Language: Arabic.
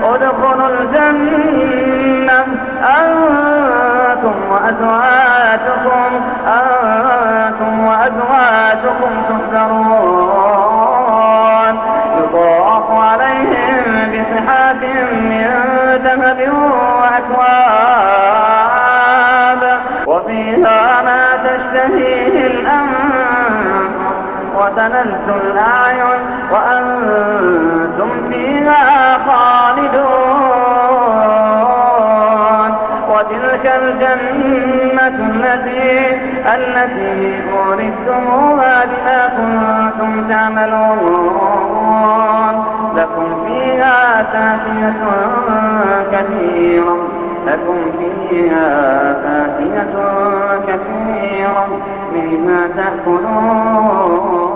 ادخلوا الجنة أنتم وأزواجكم تحبرون يطاف عليهم بصحاف من ذهب وأكواب وفيها ما تشتهيه الأنفس وتلذ الأعين وأنتم فيها خالدون وتلك الجنة التي أورثتموها بما كنتم تعملون لكم فيها فاكهة كثيرة منها تأكلون